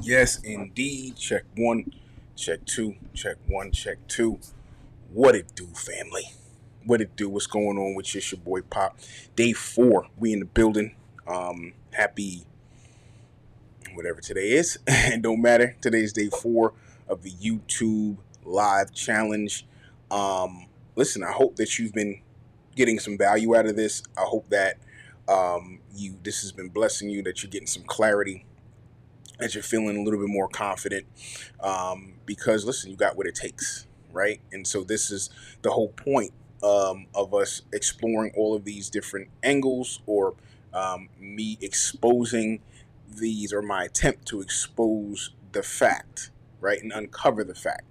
Yes, indeed. Check one, check two, check one, check two. What it do, family? What it do? What's going on with you? It's your boy Pop. Day 4. We in the building. Happy whatever today is. It don't matter. Today's day 4 of the YouTube live challenge. Listen, I hope that you've been getting some value out of this. I hope that you this has been blessing you, that you're getting some clarity, that you're feeling a little bit more confident, because listen, you got what it takes, right? And so this is the whole point of us exploring all of these different angles, or me exposing these, or my attempt to expose the fact, right, and uncover the fact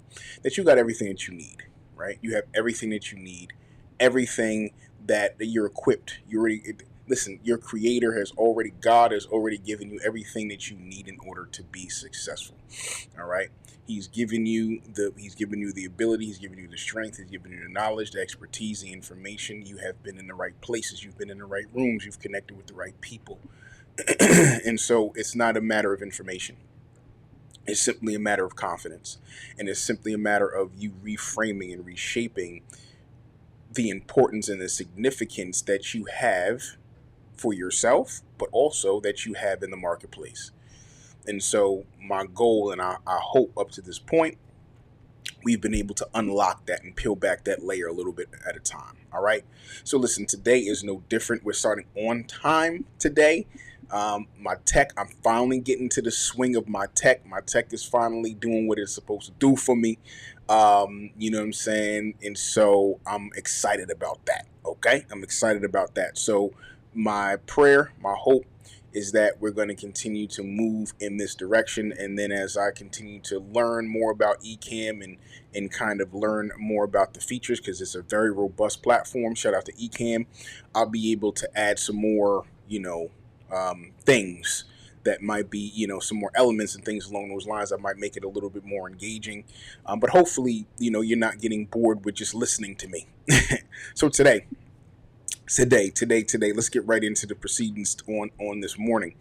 that you got everything that you need, right? You have everything that you need, everything that you're equipped. You already listen. Your Creator has already, God has already given you everything that you need in order to be successful. All right. He's given you the ability. He's given you the strength. He's given you the knowledge, the expertise, the information. You have been in the right places. You've been in the right rooms. You've connected with the right people. And so it's not a matter of information. It's simply a matter of confidence. And it's simply a matter of you reframing and reshaping the importance and the significance that you have for yourself, but also that you have in the marketplace. And so my goal, and I hope up to this point, we've been able to unlock that and peel back that layer a little bit at a time. All right. So listen, today is no different. We're starting on time today. My tech, I'm finally getting to the swing of my tech. My tech is finally doing what it's supposed to do for me. You know what I'm saying? And so I'm excited about that. Okay. I'm excited about that. So my prayer, my hope is that we're going to continue to move in this direction. And then as I continue to learn more about Ecamm and kind of learn more about the features, because it's a very robust platform, shout out to Ecamm, I'll be able to add some more, things that might be, some more elements and things along those lines that might make it a little bit more engaging. But hopefully, you're not getting bored with just listening to me. So today, let's get right into the proceedings on this morning.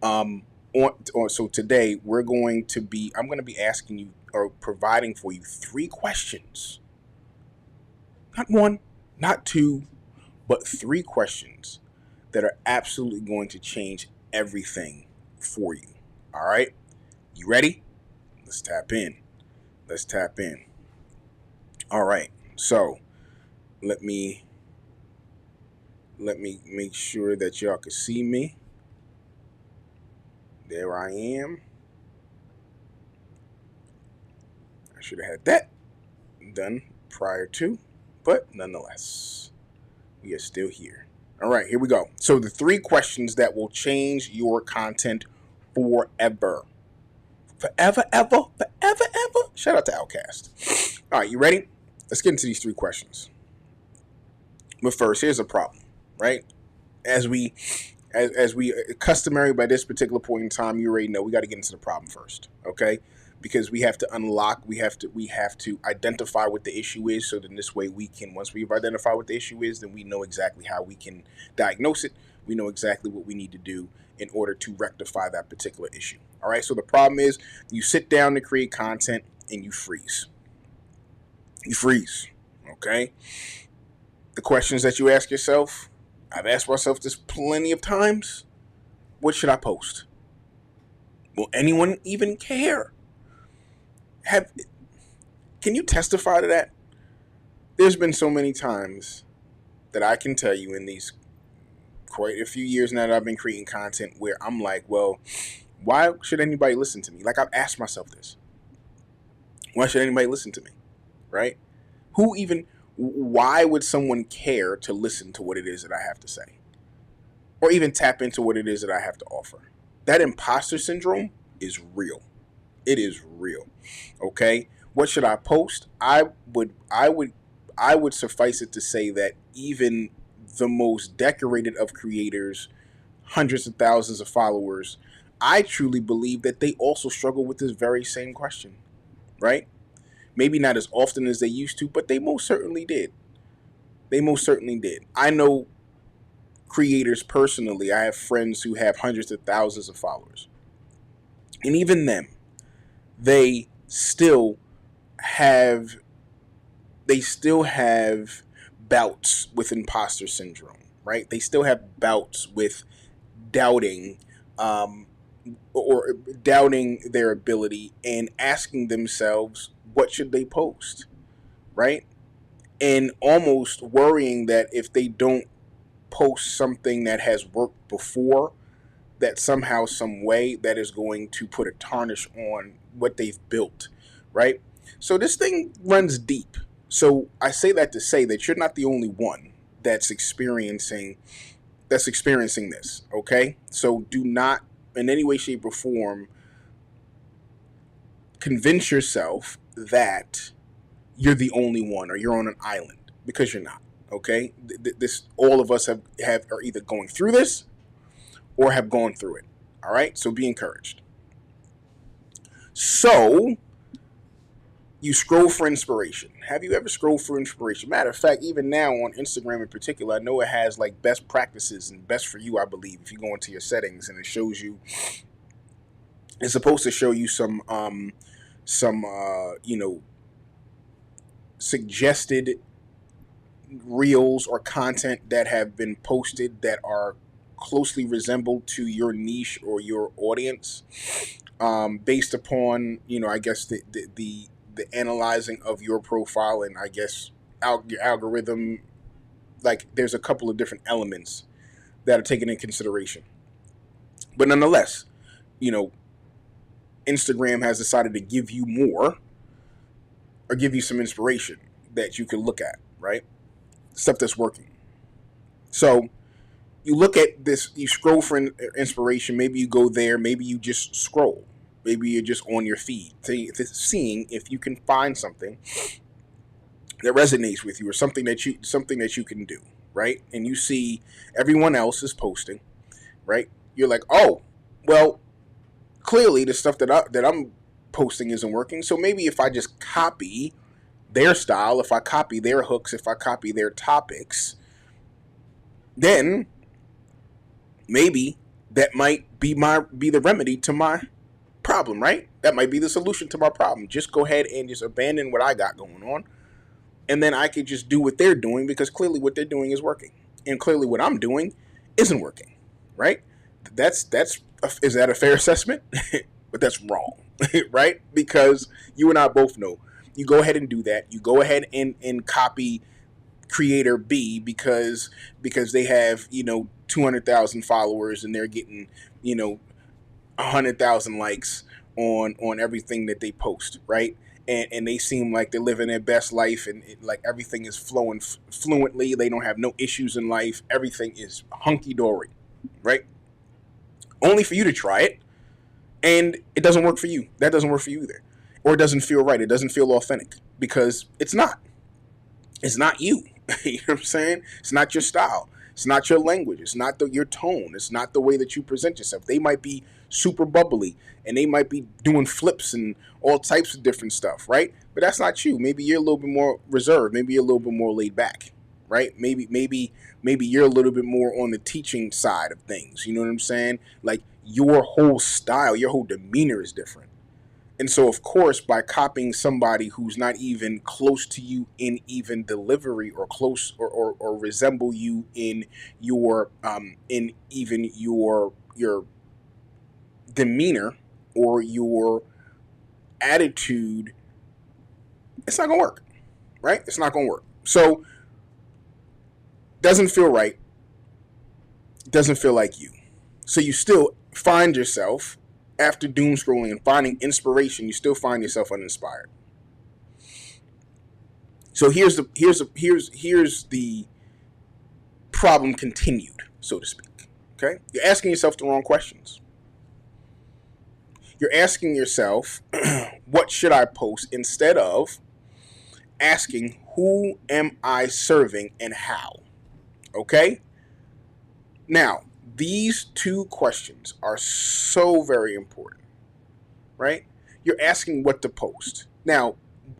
So today I'm going to be asking you, or providing for you, 3 questions. Not one, not two, but 3 questions that are absolutely going to change everything for you. All right? You ready? Let's tap in. All right. So let me make sure that y'all can see me. There I am. I should have had that done prior to, but nonetheless, we are still here. All right, here we go. So the 3 questions that will change your content forever. Forever, ever, forever, ever. Shout out to Outcast. All right, you ready? Let's get into these 3 questions. But first, here's a problem, right? As we customary by this particular point in time, you already know we got to get into the problem first, okay? Because we have to unlock, we have to identify what the issue is, so then this way we can, once we've identified what the issue is, then we know exactly how we can diagnose it. We know exactly what we need to do in order to rectify that particular issue. All right, so the problem is you sit down to create content and you freeze. Okay? The questions that you ask yourself, I've asked myself this plenty of times. What should I post? Will anyone even care? Can you testify to that? There's been so many times that I can tell you in these quite a few years now that I've been creating content where I'm like, well, why should anybody listen to me? Like, I've asked myself this. Why should anybody listen to me? Right? Why would someone care to listen to what it is that I have to say? Or even tap into what it is that I have to offer? That imposter syndrome is real. It is real. Okay? What should I post? I would suffice it to say that even the most decorated of creators, hundreds of thousands of followers, I truly believe that they also struggle with this very same question, right? Maybe not as often as they used to, but they most certainly did. I know creators personally. I have friends who have hundreds of thousands of followers And even them, they still have bouts with imposter syndrome, right? They still have bouts with doubting, um, or doubting their ability and asking themselves, what should they post, right? And almost worrying that if they don't post something that has worked before, that somehow, some way, that is going to put a tarnish on what they've built, right? So this thing runs deep. So I say that to say that you're not the only one that's experiencing this, okay? So do not in any way, shape, or form convince yourself that you're the only one or you're on an island, because you're not, okay? This all of us have are either going through this or have gone through it. All right? So be encouraged. So you scroll for inspiration. Have you ever scrolled for inspiration? Matter of fact, even now on Instagram in particular, I know it has like best practices and best for you, I believe. If you go into your settings and it shows you, it's supposed to show you some suggested reels or content that have been posted that are closely resembled to your niche or your audience, based upon, I guess the analyzing of your profile, and I guess your algorithm. Like, there's a couple of different elements that are taken in consideration, but nonetheless, you know Instagram has decided to give you more, or give you some inspiration that you can look at, right? Stuff that's working. So you look at this, you scroll for inspiration. Maybe you go there. Maybe you just scroll. Maybe you're just on your feed, seeing if you can find something that resonates with you, or something that you can do, right? And you see everyone else is posting, right? You're like, oh, well, clearly the stuff that I'm posting isn't working. So maybe if I just copy their style, if I copy their hooks, if I copy their topics, then maybe that might be the remedy to my problem, right? That might be the solution to my problem. Just go ahead and just abandon what I got going on, and then I could just do what they're doing, because clearly what they're doing is working, and clearly what I'm doing isn't working, right? Is that a fair assessment? But that's wrong, right? Because you and I both know, you go ahead and do that. You go ahead and copy creator B because they have 200,000 followers, and they're getting 100,000 likes on everything that they post, right? And they seem like they're living their best life, and like everything is flowing fluently. They don't have no issues in life. Everything is hunky dory, right? Only for you to try it, and it doesn't work for you. That doesn't work for you either, or it doesn't feel right. It doesn't feel authentic, because it's not. It's not you. You know what I'm saying? It's not your style. It's not your language. It's not your tone. It's not the way that you present yourself. They might be super bubbly, and they might be doing flips and all types of different stuff, right? But that's not you. Maybe you're a little bit more reserved. Maybe you're a little bit more laid back, right? Maybe you're a little bit more on the teaching side of things. You know what I'm saying? Like, your whole style, your whole demeanor is different. And so, of course, by copying somebody who's not even close to you in even delivery, or close or resemble you in your your demeanor or your attitude, it's not gonna work, right? It's not gonna work. So, doesn't feel right. Doesn't feel like you. So you still find yourself, after doom scrolling and finding inspiration, you still find yourself uninspired. So here's the problem continued, so to speak. Okay? You're asking yourself the wrong questions. You're asking yourself, what should I post, instead of asking, who am I serving and how? Okay? Now, these two questions are so very important, right? You're asking what to post. Now,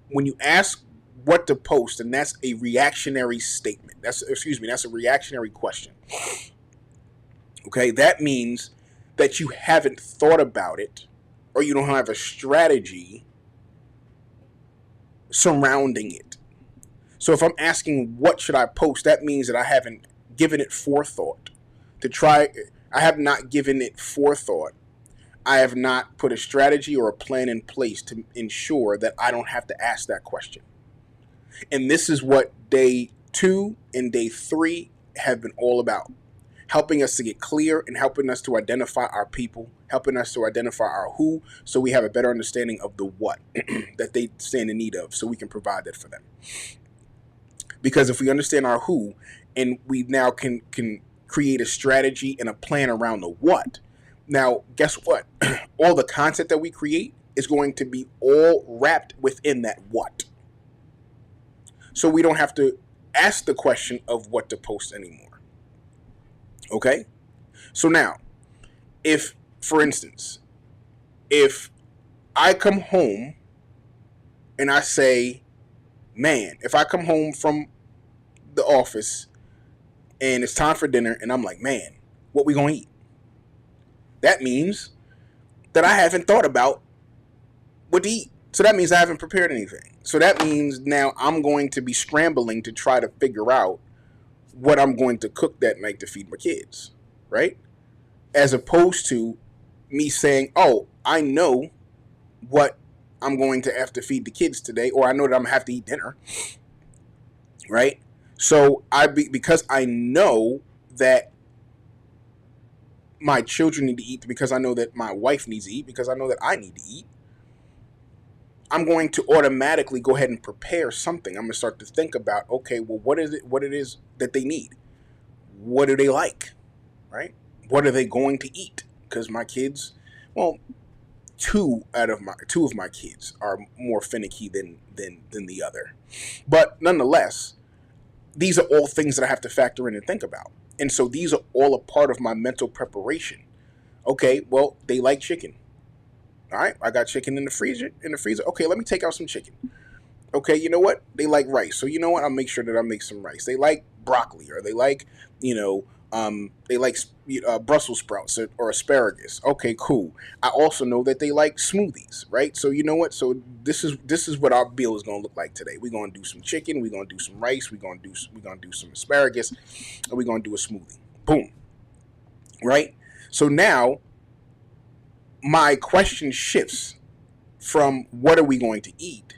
when you ask what to post, and that's a reactionary statement. That's a reactionary question. Okay, that means that you haven't thought about it or you don't have a strategy surrounding it. So if I'm asking what should I post, that means that I haven't given it forethought to try. I have not given it forethought. I have not put a strategy or a plan in place to ensure that I don't have to ask that question. And this is what day 2 and day 3 have been all about. Helping us to get clear and helping us to identify our people, helping us to identify our who, so we have a better understanding of the what that they stand in need of, so we can provide that for them. Because if we understand our who, and we now can create a strategy and a plan around the what, now guess what? All the content that we create is going to be all wrapped within that what. So we don't have to ask the question of what to post anymore. Okay? So now, if, for instance, if I come home and I say, man, if I come home from the office and it's time for dinner and I'm like, man, what we gonna eat? That means that I haven't thought about what to eat. So that means I haven't prepared anything. So that means now I'm going to be scrambling to try to figure out what I'm going to cook that night to feed my kids, right? As opposed to me saying, oh, I know what I'm going to have to feed the kids today, or I know that I'm going to have to eat dinner, right? So because I know that my children need to eat, because I know that my wife needs to eat, because I know that I need to eat, I'm going to automatically go ahead and prepare something. I'm going to start to think about, okay, well, what it is that they need? What do they like, right? What are they going to eat? Because my kids, well, two of my kids are more finicky than the other. But nonetheless, these are all things that I have to factor in and think about. And so these are all a part of my mental preparation. Okay, well, they like chicken. All right, I got chicken in the freezer. Okay, let me take out some chicken. Okay, you know what? They like rice. So you know what? I'll make sure that I make some rice. They like broccoli, or they like, Brussels sprouts or asparagus. Okay, cool. I also know that they like smoothies, right? So you know what? So this is what our meal is going to look like today. We're going to do some chicken. We're going to do some rice. We're going to do some asparagus, and we're going to do a smoothie. Boom. Right? So now my question shifts from what are we going to eat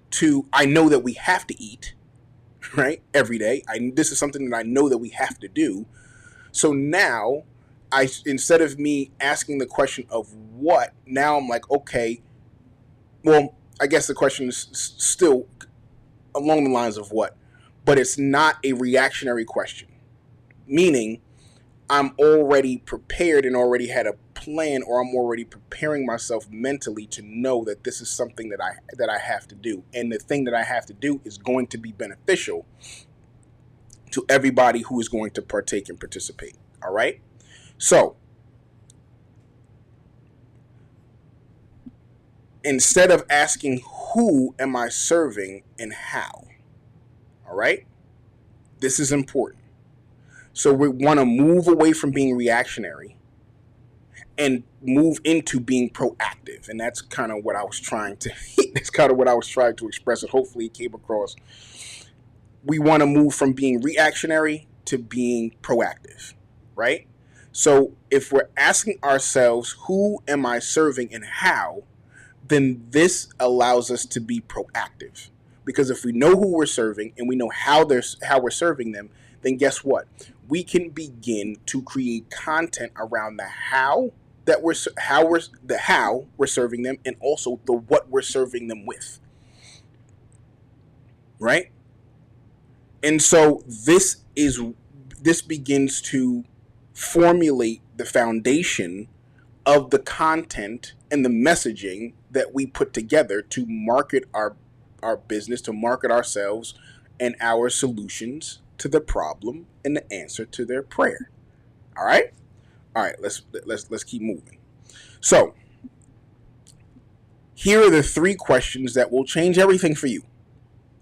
to I know that we have to eat, right? Every day. This is something that I know that we have to do. So now, instead of me asking the question of what, now I'm like, okay, well, I guess the question is still along the lines of what, but it's not a reactionary question. Meaning, I'm already prepared and already had a plan, or I'm already preparing myself mentally to know that this is something that I have to do. And the thing that I have to do is going to be beneficial to everybody who is going to partake and participate. All right? So, instead of asking who am I serving and how, all right? This is important. So we want to move away from being reactionary and move into being proactive. And that's kind of what I was trying to express, and hopefully it came across. We want to move from being reactionary to being proactive, right? So if we're asking ourselves, who am I serving and how, then this allows us to be proactive. Because if we know who we're serving and we know how we're serving them, then guess what? We can begin to create content around the how we're serving them, and also the what we're serving them with. Right? And so this begins to formulate the foundation of the content and the messaging that we put together to market our business, to market ourselves and our solutions to the problem and the answer to their prayer. All right? Let's keep moving. So, here are the 3 questions that will change everything for you.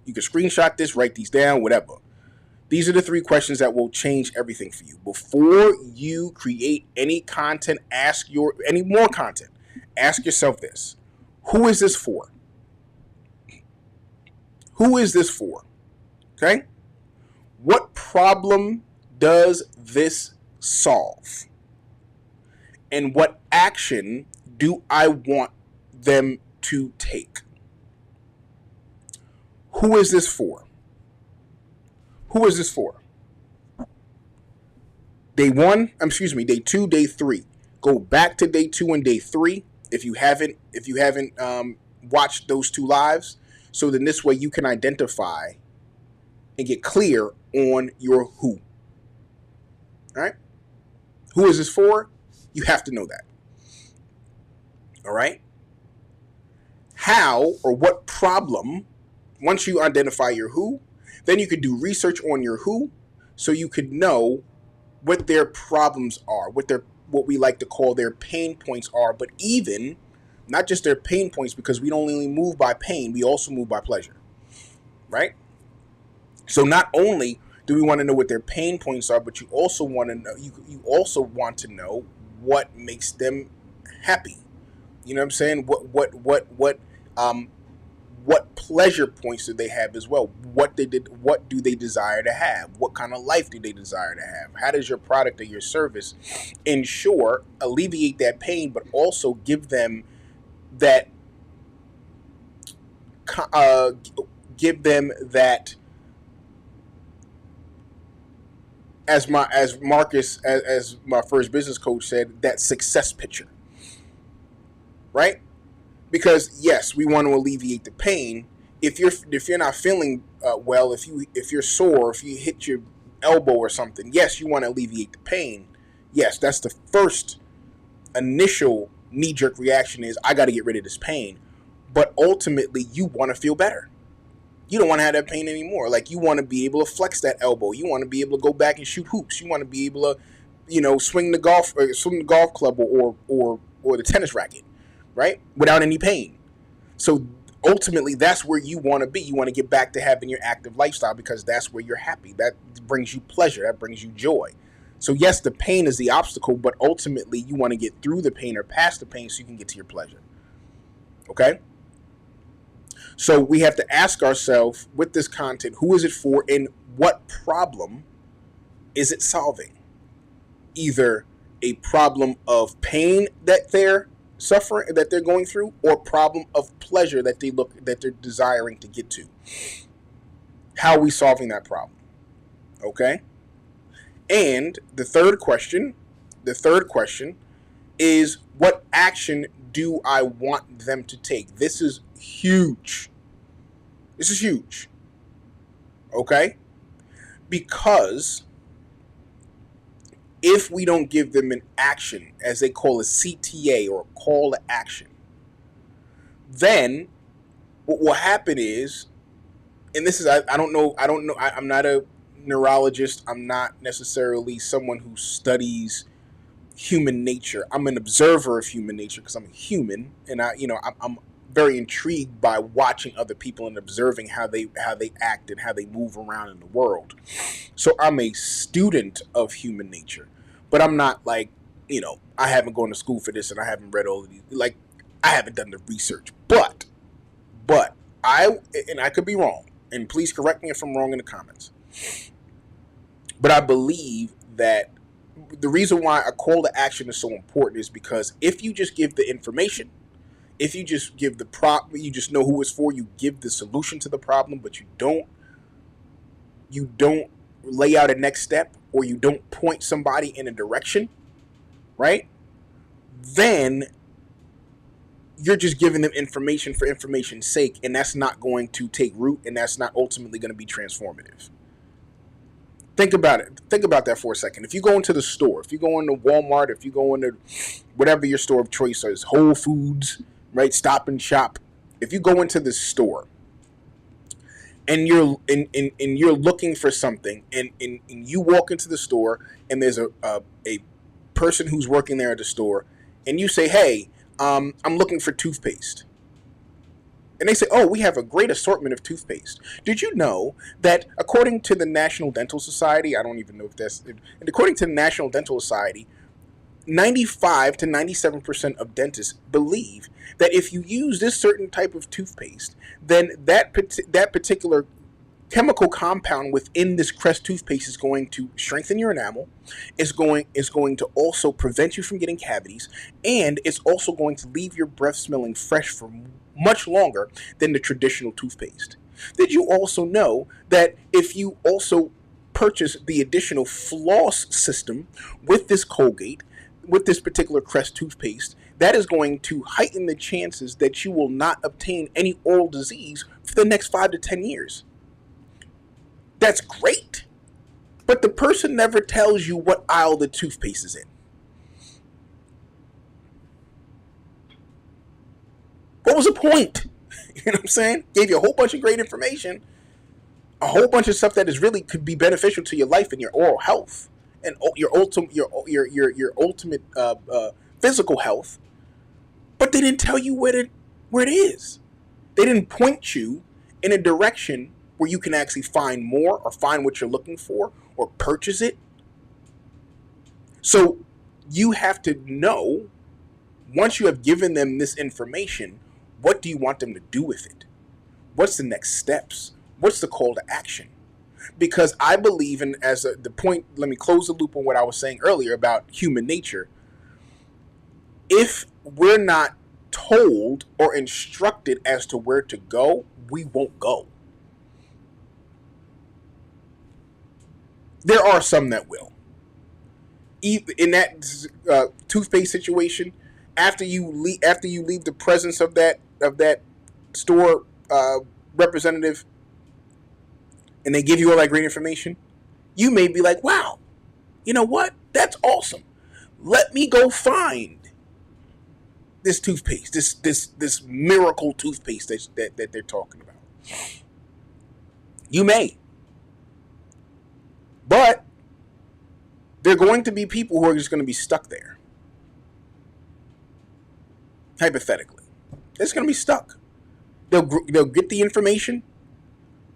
You can screenshot this, write these down, whatever. These are the 3 questions that will change everything for you. Before you create any content, ask ask yourself this. Who is this for? Who is this for? Okay? What problem does this solve? And what action do I want them to take? Who is this for? Who is this for? Day 2, day 3. Go back to day 2 and day 3 if you haven't watched those 2 lives. So then this way you can identify and get clear on your who. All right? Who is this for? You have to know that. All right? How or what problem, once you identify your who, then you could do research on your who so you could know what their problems are, what we like to call their pain points are, but even not just their pain points, because we don't only move by pain, we also move by pleasure, right? So not only do we want to know what their pain points are, but you also want to know what makes them happy. You know what I'm saying? What pleasure points do they have as well? What do they desire to have? What kind of life do they desire to have? How does your product or your service alleviate that pain, but also give them that as Marcus, as my first business coach said, that success picture, right? Because yes, we want to alleviate the pain. If you're not feeling well, if you're sore, if you hit your elbow or something, yes, you want to alleviate the pain. Yes, that's the first initial knee-jerk reaction is I got to get rid of this pain. But ultimately, you want to feel better. You don't want to have that pain anymore. Like, you want to be able to flex that elbow. You want to be able to go back and shoot hoops. You want to be able to, swing the golf club or the tennis racket, right? Without any pain. So ultimately, that's where you want to be. You want to get back to having your active lifestyle because that's where you're happy. That brings you pleasure. That brings you joy. So yes, the pain is the obstacle, but ultimately you want to get through the pain or past the pain so you can get to your pleasure. Okay? So we have to ask ourselves with this content, who is it for and what problem is it solving? Either a problem of pain that they're suffering, that they're going through, or problem of pleasure that they're desiring to get to. How are we solving that problem? Okay? And the third question is, what action do I want them to take? This is huge. Okay? Because if we don't give them an action, as they call a CTA or a call to action, then what will happen is, and this is, I don't know, I'm not a neurologist. I'm not necessarily someone who studies human nature. I'm an observer of human nature because I'm a human, and I'm very intrigued by watching other people and observing how they act and how they move around in the world. So I'm a student of human nature, but I'm not like, I haven't gone to school for this and I haven't read all of these. Like, I haven't done the research, but I could be wrong, and please correct me if I'm wrong in the comments. But I believe that the reason why a call to action is so important is because if you just give the information, if you just give the you just know who it's for, you give the solution to the problem, but you don't lay out a next step, or you don't point somebody in a direction, right? Then you're just giving them information for information's sake, and that's not going to take root, and that's not ultimately going to be transformative. Think about it. Think about that for a second. If you go into the store, if you go into Walmart, if you go into whatever your store of choice is, Whole Foods, right, Stop and Shop. If you go into the store and you're looking for something, and you walk into the store and there's a person who's working there at the store, and you say, "Hey, I'm looking for toothpaste." And they say, "Oh, we have a great assortment of toothpaste." Did you know that according to the National Dental Society, I don't even know if according to the National Dental Society, 95 to 97% of dentists believe that if you use this certain type of toothpaste, then that particular chemical compound within this Crest toothpaste is going to strengthen your enamel, is going to also prevent you from getting cavities, and it's also going to leave your breath smelling fresh for much longer than the traditional toothpaste. Did you also know that if you also purchase the additional floss system with this Colgate, with this particular Crest toothpaste, that is going to heighten the chances that you will not obtain any oral disease for the next 5 to 10 years? That's great. But the person never tells you what aisle the toothpaste is in. What was the point? You know what I'm saying? Gave you a whole bunch of great information, a whole bunch of stuff that is really could be beneficial to your life and your oral health and your ultimate physical health, but they didn't tell you where it is. They didn't point you in a direction where you can actually find more or find what you're looking for or purchase it. So you have to know, once you have given them this information, what do you want them to do with it? What's the next steps? What's the call to action? Because I believe in, the point, let me close the loop on what I was saying earlier about human nature. If we're not told or instructed as to where to go, we won't go. There are some that will. In that toothpaste situation, after you leave the presence of that store representative, and they give you all that great information, you may be like, "Wow, you know what? That's awesome. Let me go find this toothpaste, this miracle toothpaste that they're talking about." You may. But there are going to be people who are just going to be stuck there. Hypothetically. They're just going to be stuck. They'll get the information,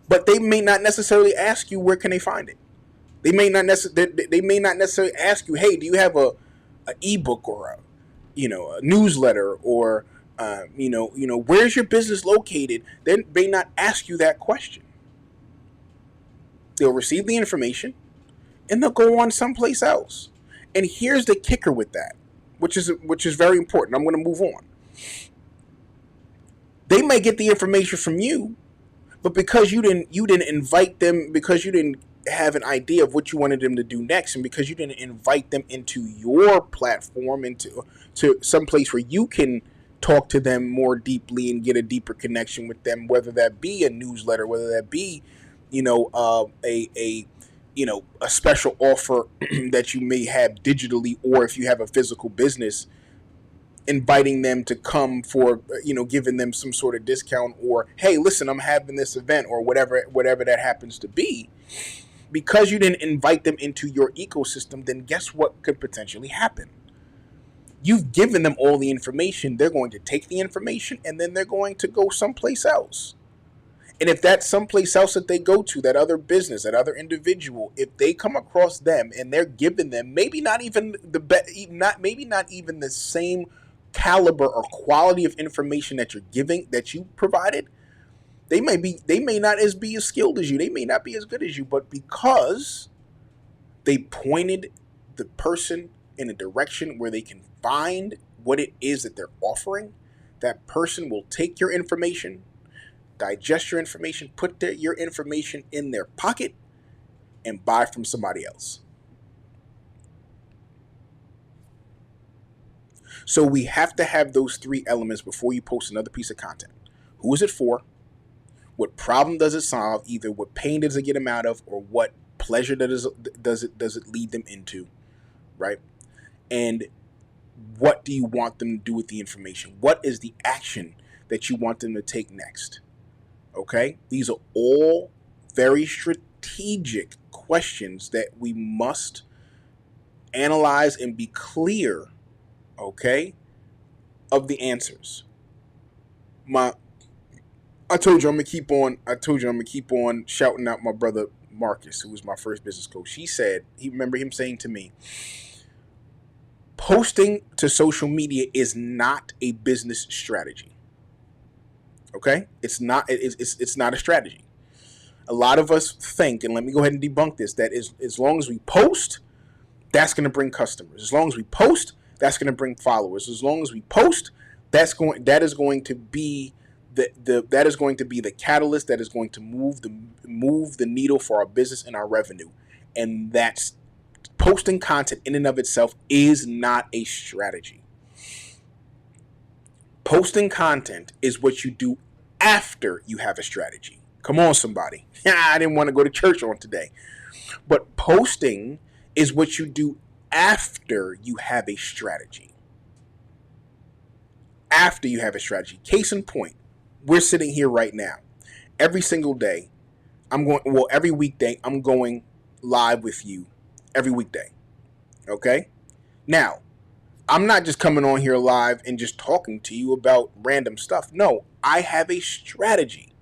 but they may not necessarily ask you where can they find it. They may not necessarily ask you, "Hey, do you have a ebook or a newsletter or where's your business located?" They may not ask you that question. They'll receive the information and they'll go on someplace else. And here's the kicker with that, which is very important. I'm going to move on. They may get the information from you, but because you didn't invite them, because you didn't have an idea of what you wanted them to do next, and because you didn't invite them into your platform, into some place where you can talk to them more deeply and get a deeper connection with them, whether that be a newsletter, whether that be a special offer that you may have digitally, or if you have a physical business, inviting them to come for, giving them some sort of discount, or, "Hey, listen, I'm having this event," or whatever that happens to be. Because you didn't invite them into your ecosystem, then guess what could potentially happen? You've given them all the information. They're going to take the information and then they're going to go someplace else. And if that's someplace else that they go to, that other business, that other individual, if they come across them and they're giving them maybe not even the same caliber or quality of information that you provided, they may not be as skilled as you, they may not be as good as you, but because they pointed the person in a direction where they can find what it is that they're offering, that person will take your information, digest your information, put your information in their pocket, and buy from somebody else. So we have to have those three elements before you post another piece of content. Who is it for? What problem does it solve? Either what pain does it get them out of, or what pleasure does it lead them into, right? And what do you want them to do with the information? What is the action that you want them to take next? Okay? These are all very strategic questions that we must analyze and be clear, okay, of the answers. I told you I'm gonna keep on shouting out my brother Marcus, who was my first business coach. He remember him saying to me, Posting to social media is not a business strategy. Okay? It's not a strategy. A lot of us think, and let me go ahead and debunk this, that as long as we post, that's going to bring customers. As long as we post, that's going to bring followers. As long as we post, that is going to be the catalyst that is going to move the needle for our business and our revenue. And that's posting content in and of itself is not a strategy. Posting content is what you do after you have a strategy. Come on, somebody. I didn't want to go to church on today. But posting is what you do after you have a strategy. After you have a strategy. Case in point, we're sitting here right now. Every single day, every weekday, I'm going live with you every weekday. Okay? Now, I'm not just coming on here live and just talking to you about random stuff. No, I have a strategy.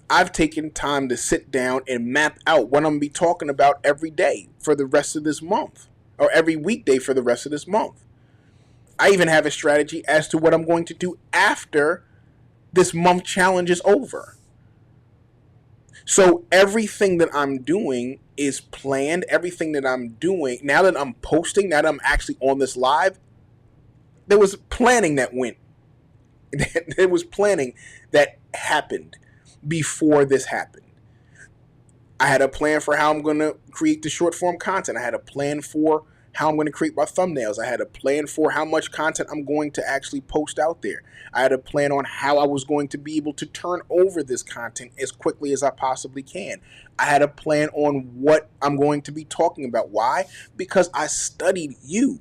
I've taken time to sit down and map out what I'm going to be talking about every day for the rest of this month, or every weekday for the rest of this month. I even have a strategy as to what I'm going to do after this month challenge is over. So everything that I'm doing is planned. Everything that I'm doing, now that I'm posting, now that I'm actually on this live, there was planning that went. There was planning that happened before this happened. I had a plan for how I'm going to create the short form content. I had a plan for how I'm going to create my thumbnails. I had a plan for how much content I'm going to actually post out there. I had a plan on how I was going to be able to turn over this content as quickly as I possibly can. I had a plan on what I'm going to be talking about. Why? Because I studied you.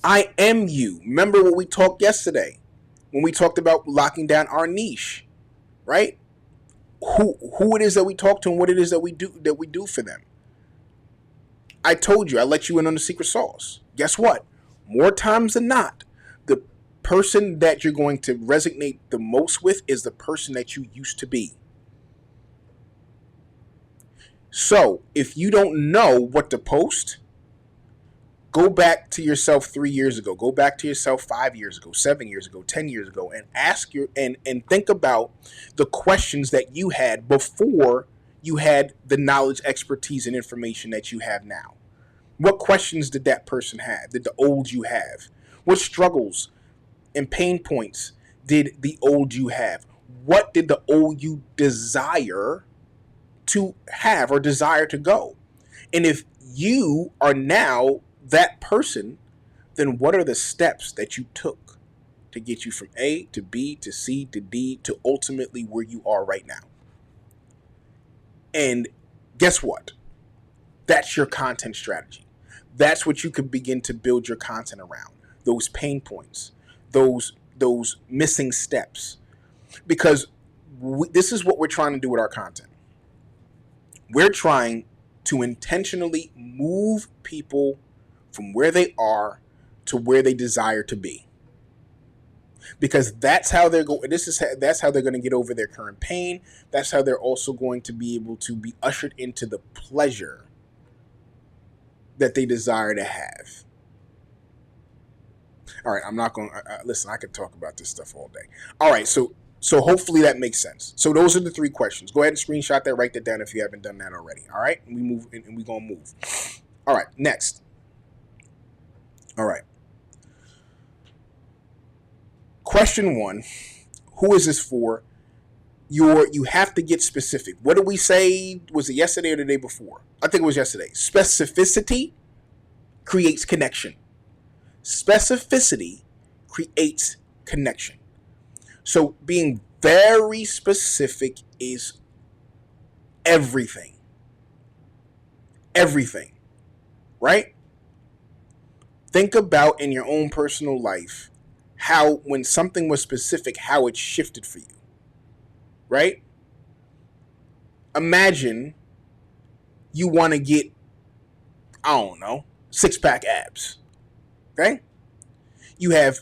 I am you. Remember what we talked yesterday when we talked about locking down our niche, right? Who it is that we talk to and what it is that we do for them. I told you, I let you in on the secret sauce. Guess what? More times than not, the person that you're going to resonate the most with is the person that you used to be. So if you don't know what to post, go back to yourself 3 years ago. Go back to yourself 5 years ago, 7 years ago, 10 years ago, and ask and think about the questions that you had before you had the knowledge, expertise, and information that you have now. What questions did that person have? Did the old you have? What struggles and pain points did the old you have? What did the old you desire to have or desire to go? And if you are now that person, then what are the steps that you took to get you from A to B to C to D to ultimately where you are right now? And guess what? That's your content strategy. That's what you can begin to build your content around. Those pain points, those missing steps. Because this is what we're trying to do with our content. We're trying to intentionally move people from where they are to where they desire to be. Because that's how they're going. That's how they're going to get over their current pain. That's how they're also going to be able to be ushered into the pleasure that they desire to have. All right, I'm not going to listen. I could talk about this stuff all day. All right, so hopefully that makes sense. So those are the 3 questions. Go ahead and screenshot that. Write that down if you haven't done that already. All right, and we're gonna move. All right, next. All right. Question 1, who is this for? You have to get specific. What did we say? Was it yesterday or the day before? I think it was yesterday. Specificity creates connection. Specificity creates connection. So being very specific is everything. Everything. Right? Think about in your own personal life how when something was specific, how it shifted for you. Right? Imagine you want to get, I don't know, 6-pack abs. Okay? You have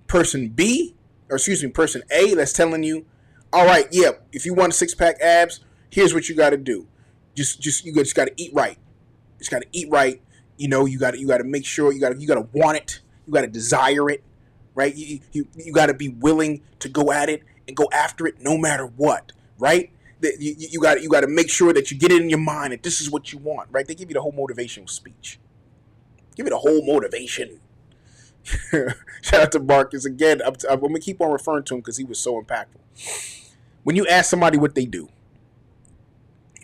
person A that's telling you, all right, yeah, if you want 6-pack abs, here's what you got to do. You just got to eat right. You just got to eat right. You got to make sure you got to want it. You got to desire it, right? You got to be willing to go at it and go after it no matter what, right? You got to make sure that you get it in your mind that this is what you want, right? They give you the whole motivational speech. Give you the whole motivation. Shout out to Marcus again. I'm gonna keep on referring to him because he was so impactful. When you ask somebody what they do,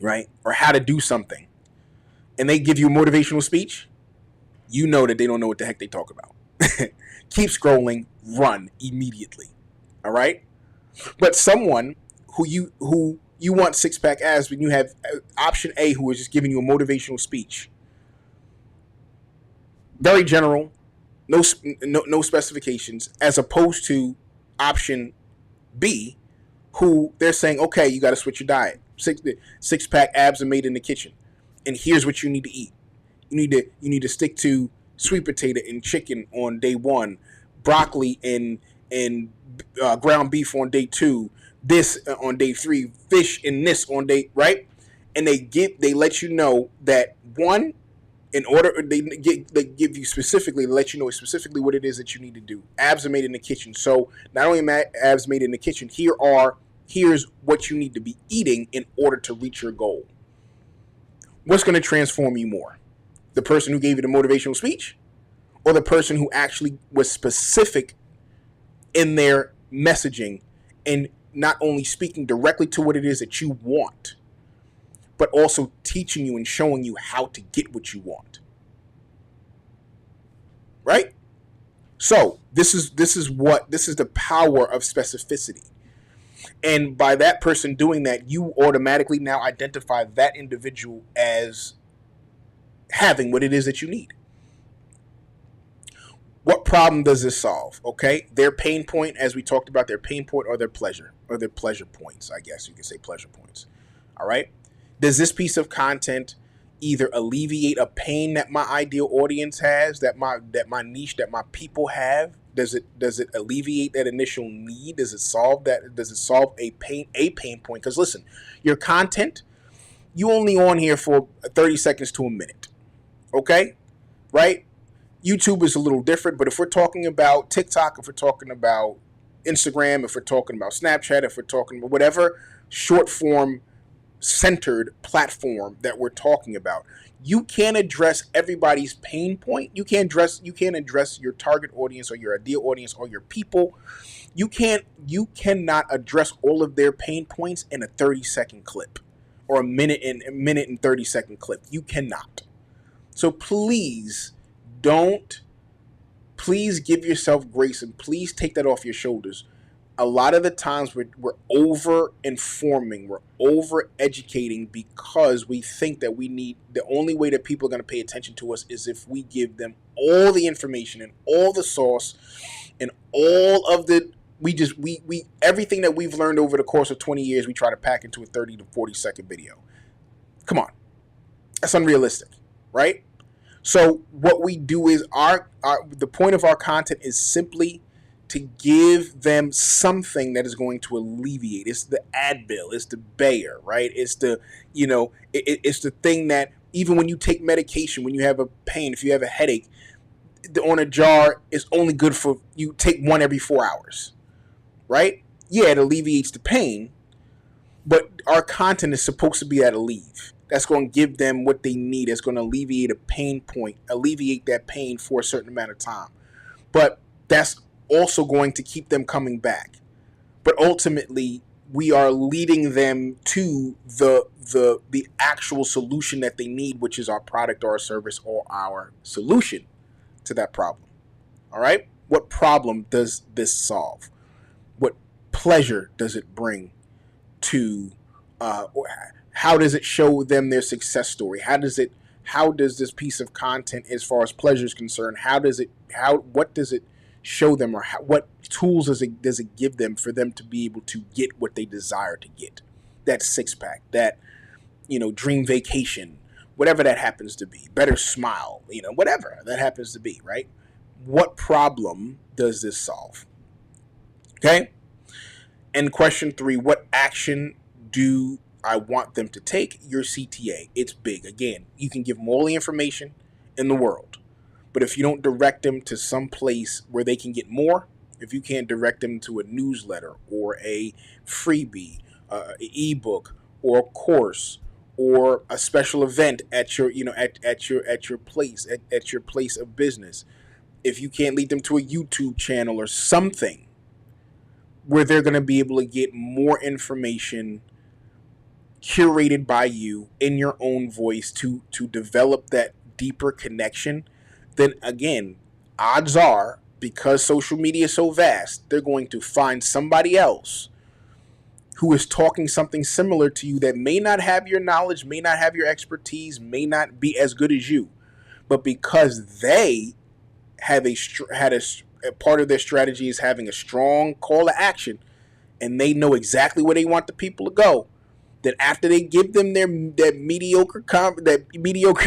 right, or how to do something, and they give you a motivational speech, you know that they don't know what the heck they talk about. Keep scrolling, run immediately. All right? But someone who you want six-pack abs, when you have option A who is just giving you a motivational speech. Very general, no specifications, as opposed to option B, who they're saying, okay, you got to switch your diet. Six-pack abs are made in the kitchen, and here's what you need to eat. You need to stick to sweet potato and chicken on day 1, broccoli and ground beef on day 2, this on day 3, fish and this on day, right? And they let you know that one, in order they give you specifically, let you know specifically what it is that you need to do. Abs are made in the kitchen, so not only abs made in the kitchen, here's what you need to be eating in order to reach your goal. What's going to transform you more? The person who gave you the motivational speech, or the person who actually was specific in their messaging and not only speaking directly to what it is that you want, but also teaching you and showing you how to get what you want. Right? So this is the power of specificity. And by that person doing that, you automatically now identify that individual as having what it is that you need. What problem does this solve? Okay, their pain point, as we talked about, their pain point or their pleasure points. I guess you could say pleasure points. All right. Does this piece of content either alleviate a pain that my ideal audience has, that my niche, that my people have? Does it alleviate that initial need? Does it solve that? Does it solve a pain point? Because listen, your content, you only on here for 30 seconds to a minute. Okay, right? YouTube is a little different, but if we're talking about TikTok, if we're talking about Instagram, if we're talking about Snapchat, if we're talking about whatever short form centered platform that we're talking about, you can't address everybody's pain point. You can't address your target audience or your ideal audience or your people. You cannot address all of their pain points in a 30-second clip or a minute and 30-second clip. You cannot. So please give yourself grace, and please take that off your shoulders. A lot of the times we're over-informing, we're over-educating because we think that the only way that people are going to pay attention to us is if we give them all the information and all the sauce and all of everything that we've learned over the course of 20 years, we try to pack into a 30 to 40-second video. Come on. That's unrealistic, right? So what we do is the point of our content is simply to give them something that is going to alleviate. It's the Advil, it's the Bayer, right? It's the, it's the thing that even when you take medication, when you have a pain, if you have a headache, on a jar is only good for you take one every 4 hours, right? Yeah, it alleviates the pain, but our content is supposed to be that alleviate. That's going to give them what they need. It's going to alleviate a pain point, alleviate that pain for a certain amount of time. But that's also going to keep them coming back. But ultimately, we are leading them to the actual solution that they need, which is our product or our service or our solution to that problem. All right? What problem does this solve? What pleasure does it bring to how does it show them their success story? How does this piece of content, as far as pleasure is concerned, what does it show them, or what tools does it give them for them to be able to get what they desire to get? That six-pack, that dream vacation, whatever that happens to be, better smile, whatever that happens to be, right? What problem does this solve? Okay? And question 3, what action do I want them to take? Your CTA. It's big. Again, you can give them all the information in the world. But if you don't direct them to some place where they can get more, if you can't direct them to a newsletter or a freebie, an ebook or a course or a special event at your at your place of business, if you can't lead them to a YouTube channel or something where they're going to be able to get more information curated by you in your own voice to develop that deeper connection, then again, odds are, because social media is so vast, they're going to find somebody else who is talking something similar to you that may not have your knowledge, may not have your expertise, may not be as good as you, but because they have a part of their strategy is having a strong call to action, and they know exactly where they want the people to go, that after they give them that mediocre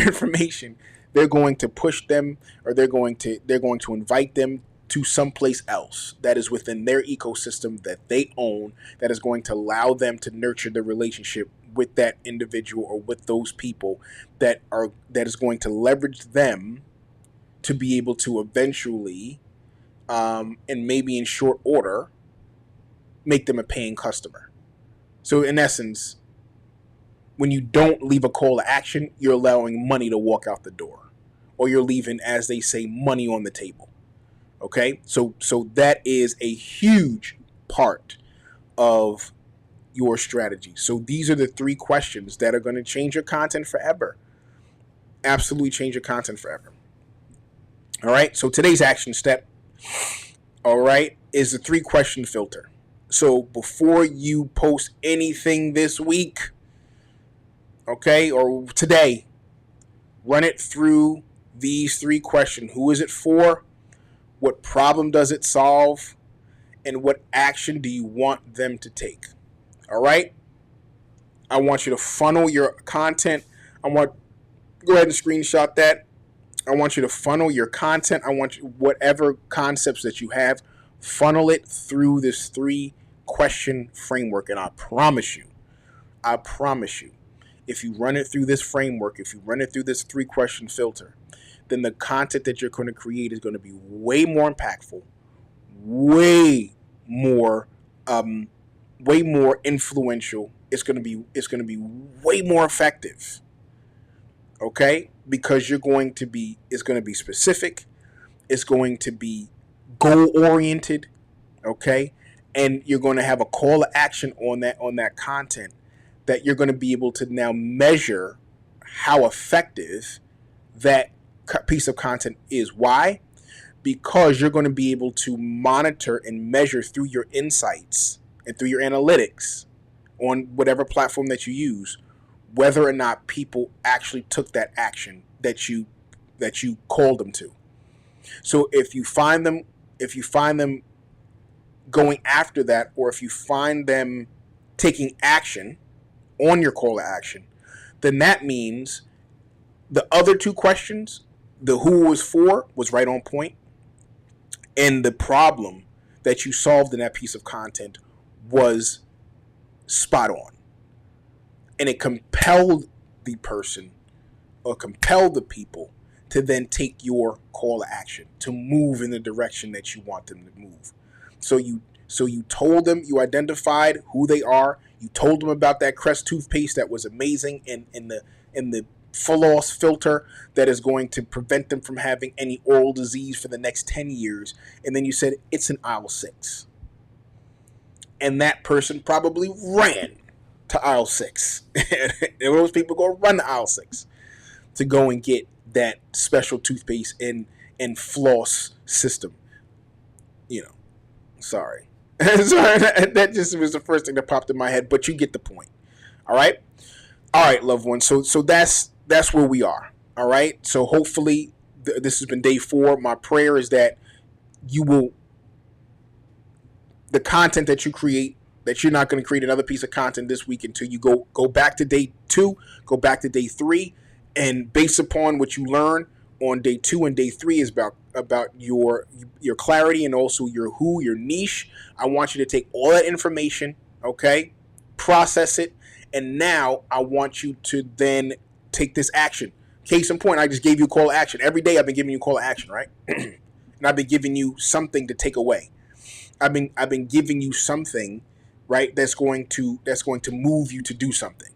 information, they're going to push them, or they're going to invite them to someplace else that is within their ecosystem that they own, that is going to allow them to nurture the relationship with that individual or with those people that is going to leverage them to be able to eventually, and maybe in short order, make them a paying customer. So in essence, when you don't leave a call to action, you're allowing money to walk out the door, or you're leaving, as they say, money on the table. Okay, so that is a huge part of your strategy. So these are the 3 questions that are going to change your content forever. Absolutely change your content forever. All right, so today's action step, all right, is the 3-question filter. So before you post anything this week, okay, or today, run it through these 3 questions. Who is it for? What problem does it solve? And what action do you want them to take? All right? I want you to funnel your content. Go ahead and screenshot that. I want you to funnel your content. I want you, whatever concepts that you have, funnel it through this 3-question framework. And I promise you, if you run it through this framework, if you run it through this 3-question filter, then the content that you're going to create is going to be way more impactful, way more influential. It's going to be way more effective. Okay, because it's going to be specific. It's going to be goal oriented. Okay, and you're going to have a call to action on that content that you're going to be able to now measure how effective that piece of content is. Why? Because you're going to be able to monitor and measure through your insights and through your analytics on whatever platform that you use, whether or not people actually took that action that you called them to. So if you find them going after that, or if you find them taking action on your call to action, then that means the other 2 questions, the who was for, was right on point, and the problem that you solved in that piece of content was spot on. And it compelled the person, or compelled the people, to then take your call to action, to move in the direction that you want them to move. So you told them, you identified who they are, you told them about that Crest toothpaste that was amazing in the floss filter that is going to prevent them from having any oral disease for the next 10 years. And then you said it's in aisle 6. And that person probably ran to aisle 6. And those people go run to aisle 6 to go and get that special toothpaste and floss system. Sorry. Sorry, that just was the first thing that popped in my head, but you get the point. All right, loved ones. So that's where we are. All right. So hopefully this has been day 4. My prayer is that the content that you create, that you're not going to create another piece of content this week until you go back to day 2, go back to day 3, and based upon what you learn on day 2 and day 3 is about your clarity and also your who, your niche. I want you to take all that information, okay, process it, and now I want you to then take this action. Case in point, I just gave you a call to action. Every day I've been giving you a call to action, right? And I've been giving you something to take away. I've been giving you something, right, that's going to move you to do something.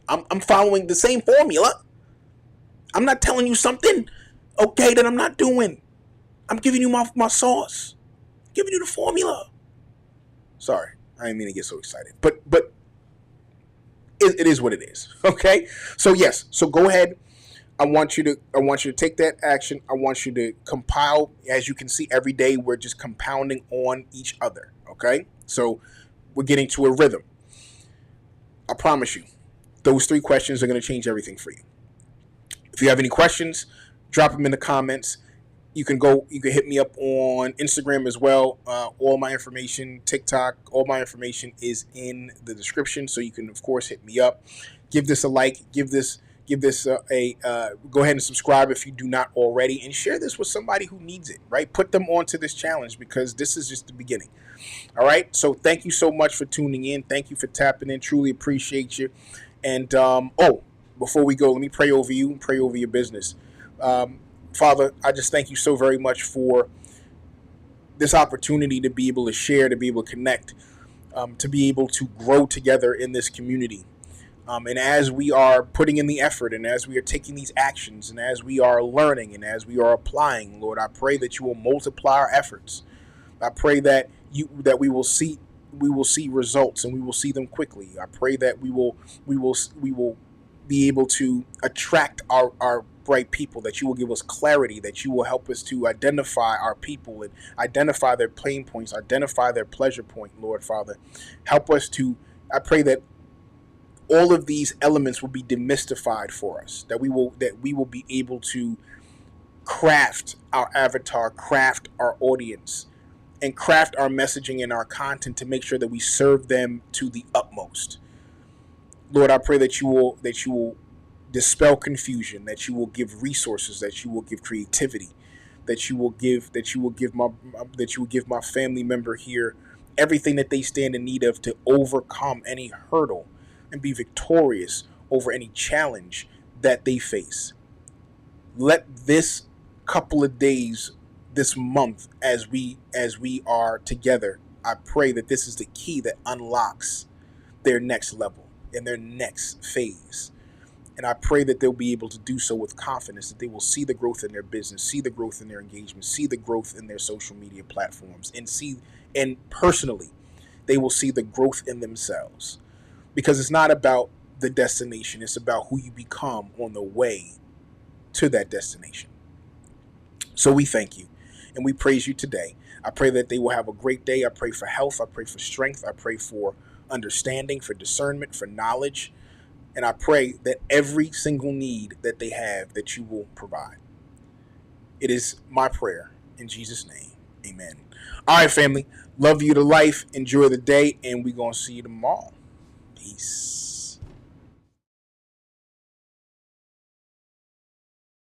I'm following the same formula. I'm not telling you something, okay, that I'm not doing. I'm giving you my sauce. I'm giving you the formula. Sorry, I didn't mean to get so excited. But it is what it is. Okay? So yes, so go ahead. I want you to take that action. I want you to compile. As you can see, every day we're just compounding on each other. Okay? So we're getting to a rhythm. I promise you, those 3 questions are going to change everything for you. If you have any questions, drop them in the comments. You can hit me up on Instagram as well. All my information, TikTok, all my information is in the description. So you can, of course, hit me up. Give this a like. Give this go ahead and subscribe if you do not already, and share this with somebody who needs it, right? Put them onto this challenge, because this is just the beginning. All right. So thank you so much for tuning in. Thank you for tapping in. Truly appreciate you. And, before we go, let me pray over you and pray over your business. Father, I just thank you so very much for this opportunity to be able to share, to be able to connect, to be able to grow together in this community. And as we are putting in the effort, and as we are taking these actions, and as we are learning, and as we are applying, Lord, I pray that you will multiply our efforts. I pray that we will see results, and we will see them quickly. I pray that we will be able to attract our bright people, that you will give us clarity, that you will help us to identify our people and identify their pain points, identify their pleasure point, Lord Father. Help us to, I pray that all of these elements will be demystified for us, that we will be able to craft our avatar, craft our audience, and craft our messaging and our content to make sure that we serve them to the utmost. Lord, I pray that you will dispel confusion, that you will give resources, that you will give creativity, that you will give my family member here everything that they stand in need of to overcome any hurdle and be victorious over any challenge that they face. Let this couple of days, this month, as we are together, I pray that this is the key that unlocks their next level and their next phase. And I pray that they'll be able to do so with confidence, that they will see the growth in their business, see the growth in their engagement, see the growth in their social media platforms, and personally, they will see the growth in themselves. Because it's not about the destination, it's about who you become on the way to that destination. So we thank you and we praise you today. I pray that they will have a great day. I pray for health. I pray for strength. I pray for understanding, for discernment, for knowledge. And I pray that every single need that they have, that you will provide. It is my prayer in Jesus' name. Amen. All right, family. Love you to life. Enjoy the day. And we're going to see you tomorrow. Peace.